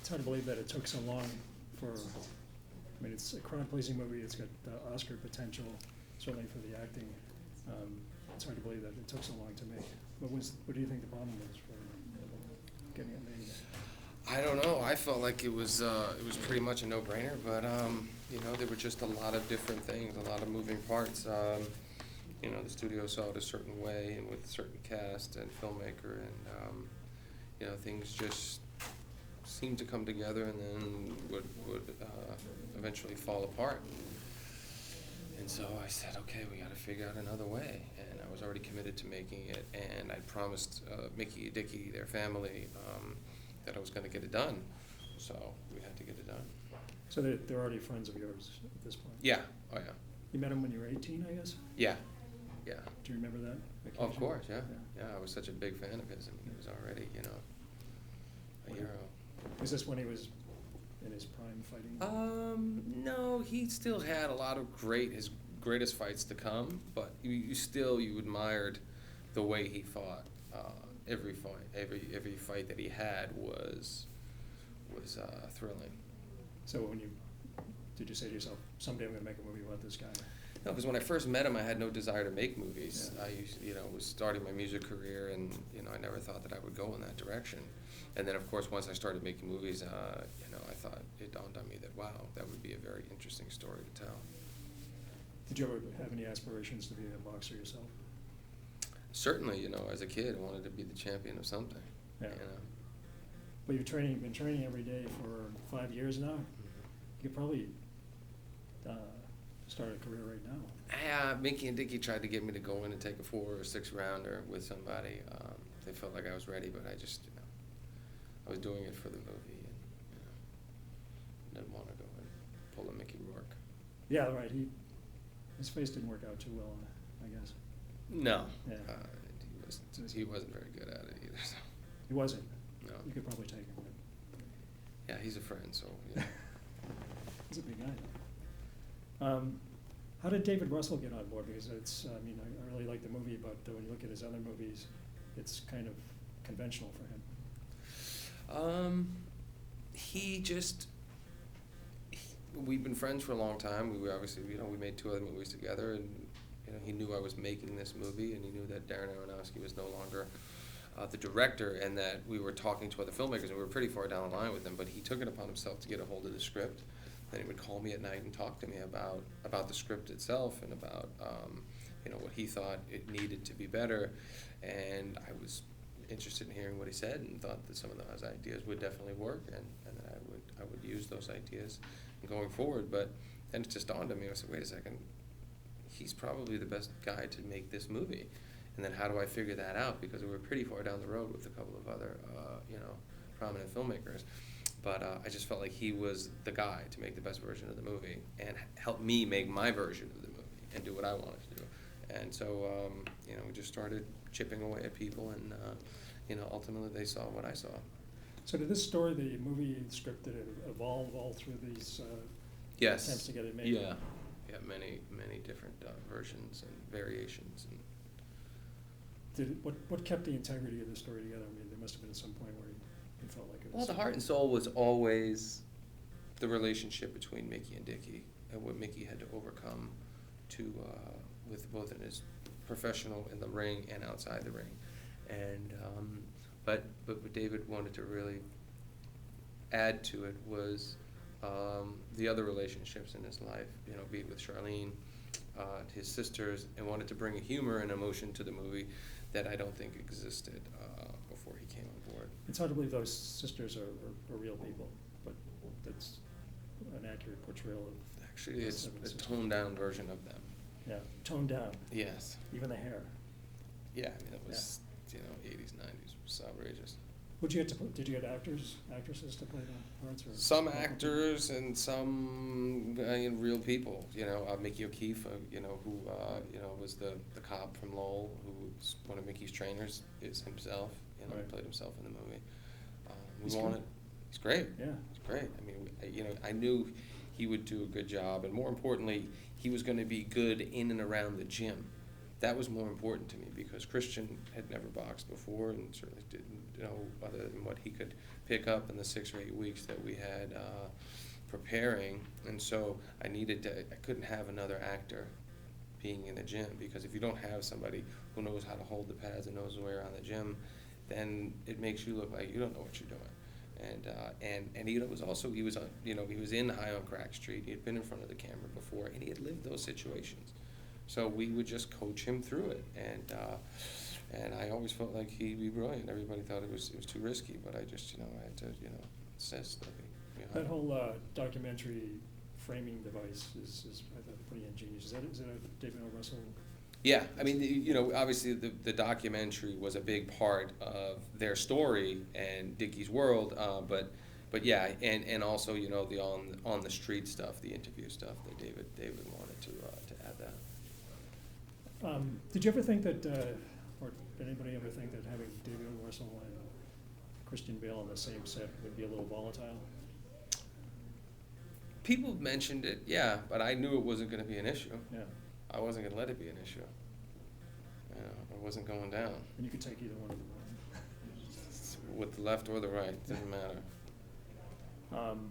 It's hard to believe that it took so long for, I mean, it's a crowd-pleasing movie, it's got Oscar potential, certainly for the acting. It's hard to believe that it took so long to make. What do you think the problem was for getting it made? I don't know. I felt like it was pretty much a no-brainer, but you know, there were just a lot of different things, a lot of moving parts. You know, the studio saw it a certain way and with a certain cast and filmmaker, and you know, things just seemed to come together and then would eventually fall apart. And so I said, okay, we got to figure out another way. And I was already committed to making it, and I promised Mickey, Dickie, their family, that I was going to get it done. So we had to get it done. So they're already friends of yours at this point? Yeah. Oh, yeah. You met him when you were 18, I guess? Yeah. Yeah. Do you remember that occasion? Of course, yeah. Yeah, I was such a big fan of his. I mean, he was already, you know, a hero. Was this when he was in his prime fighting? No, he still had a lot of his greatest fights to come, but you admired the way he fought. Every fight that he had was thrilling. So did you say to yourself, someday I'm going to make a movie about this guy? No, because when I first met him, I had no desire to make movies. Yeah. I was starting my music career, and I never thought that I would go in that direction. And then, of course, once I started making movies, I thought it dawned on me that wow, that would be a very interesting story to tell. Did you ever have any aspirations to be a boxer yourself? Certainly, as a kid, I wanted to be the champion of something. Yeah. Well, you've been training every day for 5 years now. You could probably start a career right now. Mickey and Dickie tried to get me to go in and take a 4 or 6 rounder with somebody. They felt like I was ready, but I just, I was doing it for the movie, and didn't want to go and pull a Mickey Rourke. Yeah, right. His face didn't work out too well, I guess. No. Yeah. He wasn't very good at it either. So. He wasn't? No. You could probably take him. Yeah, he's a friend, so yeah. He's a big guy. How did David Russell get on board? Because I really like the movie, but when you look at his other movies, it's kind of conventional for him. We've been friends for a long time. We obviously, we made 2 other movies together, and he knew I was making this movie, and he knew that Darren Aronofsky was no longer the director, and that we were talking to other filmmakers, and we were pretty far down the line with them. But he took it upon himself to get a hold of the script. Then he would call me at night and talk to me about the script itself and about what he thought it needed to be better. And I was interested in hearing what he said, and thought that some of those ideas would definitely work, and that I would use those ideas going forward. But then it just dawned on me. I said, wait a second, he's probably the best guy to make this movie. And then how do I figure that out? Because we were pretty far down the road with a couple of other prominent filmmakers. But I just felt like he was the guy to make the best version of the movie and help me make my version of the movie and do what I wanted to do. And so, we just started chipping away at people, and ultimately they saw what I saw. So did this story, the movie script, did it evolve all through these Yes. attempts to get it made? Yeah, many different versions and variations. And What kept the integrity of the story together? I mean, there must have been some point where you felt like it was... Well, the heart and soul was always the relationship between Mickey and Dickie, and what Mickey had to overcome with both in his professional in the ring and outside the ring. And but what David wanted to really add to it was the other relationships in his life, be it with Charlene, his sisters, and wanted to bring a humor and emotion to the movie that I don't think existed before he came on board. It's hard to believe those sisters are real people, but that's an accurate portrayal of... Actually, it's a toned-down version of them. Yeah, toned down. Yes. Even the hair. Yeah, I mean, it was, 80s, 90s, it was outrageous. Did you get actresses to play the parts? Or some actors and some real people. Mickey O'Keefe, who was the cop from Lowell, who was one of Mickey's trainers, is himself. Right. Played himself in the movie. He's great. Yeah, he's great. I mean, I knew he would do a good job, and more importantly, he was going to be good in and around the gym. that was more important to me because Christian had never boxed before and certainly didn't know other than what he could pick up in the 6 or 8 weeks that we had preparing. And so I couldn't have another actor being in the gym, because if you don't have somebody who knows how to hold the pads and knows the way around the gym, then it makes you look like you don't know what you're doing. And he was also, he was in High on Crack Street. He had been in front of the camera before, and he had lived those situations. So we would just coach him through it, and I always felt like he'd be brilliant. Everybody thought it was too risky, but I just, I had to, insist that That whole documentary framing device is I thought pretty ingenious. Is that a David O. Russell? Yeah, I mean, obviously the documentary was a big part of their story and Dickie's world, but yeah, and also the on the street stuff, the interview stuff that David wanted to add that. Did you ever think that, or did anybody ever think that having David O. Russell and Christian Bale on the same set would be a little volatile? People mentioned it, yeah, but I knew it wasn't going to be an issue. Yeah. I wasn't going to let it be an issue. It wasn't going down. And you could take either one of them. With the left or the right, doesn't matter. Um,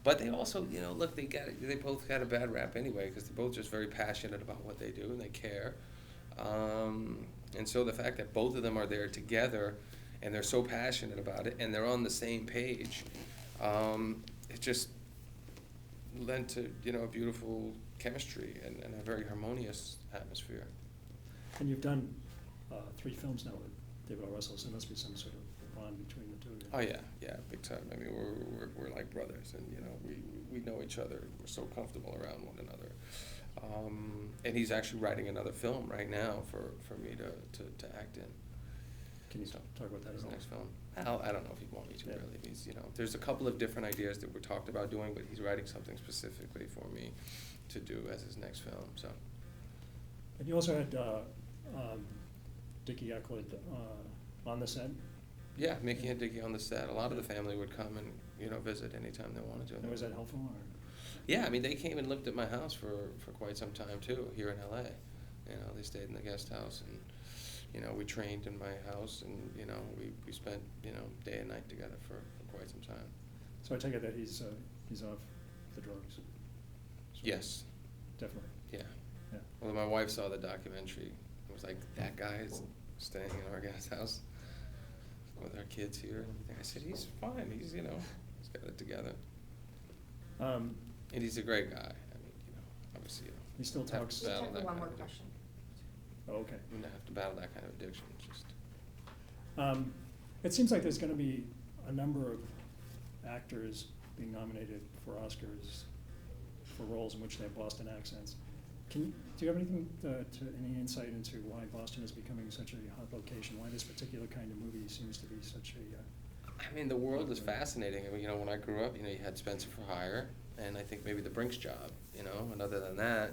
But they also, look, they both had a bad rap anyway, because they're both just very passionate about what they do and they care. And so the fact that both of them are there together and they're so passionate about it and they're on the same page, it just lent to, a beautiful chemistry and a very harmonious atmosphere. And you've done 3 films now with David O. Russell, so there must be some sort of bond between the two of you. Oh yeah, big time. I mean, we're like brothers, and we know each other. We're so comfortable around one another. And he's actually writing another film right now for me to act in. Can you talk about that His as well? next film. I don't know if he'd want me to really. He's there's a couple of different ideas that we're talked about doing, but he's writing something specifically for me to do as his next film. So. And you also had Dickie Eckwood on the set. Yeah, Mickey and Dickie on the set. A lot of the family would come and visit anytime they wanted to. And was that helpful? Or? Yeah, I mean they came and lived at my house for quite some time too here in LA. They stayed in the guest house, and we trained in my house, and we spent day and night together for quite some time. So I take it that he's off the drugs. So Yes. Definitely. Yeah. Yeah. Well, my wife saw the documentary. It was like, that guy is staying in our guest house with our kids here and everything. I said, he's fine. He's he's got it together. And he's a great guy. I mean, obviously, He still have talks. to battle Time for that one kind more of question. Oh, okay. addiction. Have to battle that kind of addiction. Just. It seems like there's going to be a number of actors being nominated for Oscars for roles in which they have Boston accents. Do you have anything any insight into why Boston is becoming such a hot location? Why this particular kind of movie seems to be such a? I mean, the world is fascinating. I mean, when I grew up, you had Spencer for Hire, and I think maybe The Brinks Job, and other than that,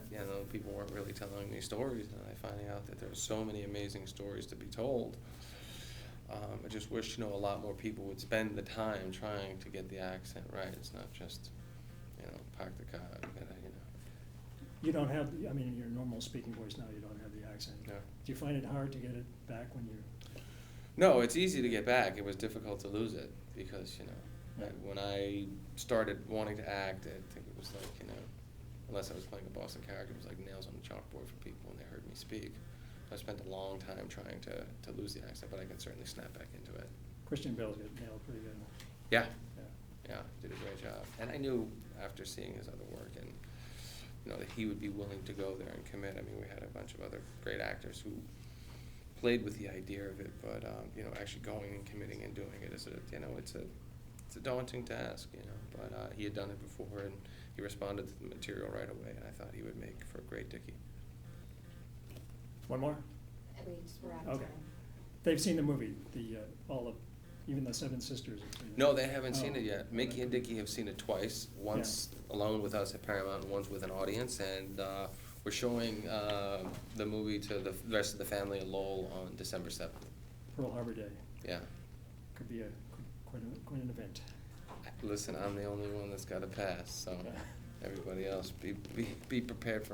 people weren't really telling me stories, and I finding out that there's so many amazing stories to be told. I just wish, a lot more people would spend the time trying to get the accent right. It's not just, park the car, You don't have, in your normal speaking voice now, you don't have the accent. No. Do you find it hard to get it back when you? No, it's easy to get back. It was difficult to lose it because, Yeah. when I started wanting to act, I think it was like, unless I was playing a Boston character, it was like nails on the chalkboard for people when they heard me speak. I spent a long time trying to lose the accent, but I can certainly snap back into it. Christian Bale's got nailed pretty good. Yeah, Yeah. he did a great job. And I knew after seeing his other work and, that he would be willing to go there and commit. I mean, we had a bunch of other great actors who played with the idea of it, but, actually going and committing and doing it is it's a daunting task, but he had done it before and he responded to the material right away, and I thought he would make for a great Dickie. One more? We're out of Okay. time. They've seen the movie, even the Seven Sisters have seen it. No, they haven't seen Oh. it yet. Mickey and Dickie have seen it twice, once alone with us at Paramount and once with an audience, and we're showing the movie to the rest of the family in Lowell on December 7th. Pearl Harbor Day. Yeah. Could be quite an event. Listen, I'm the only one that's got a pass, so Okay. everybody else be prepared for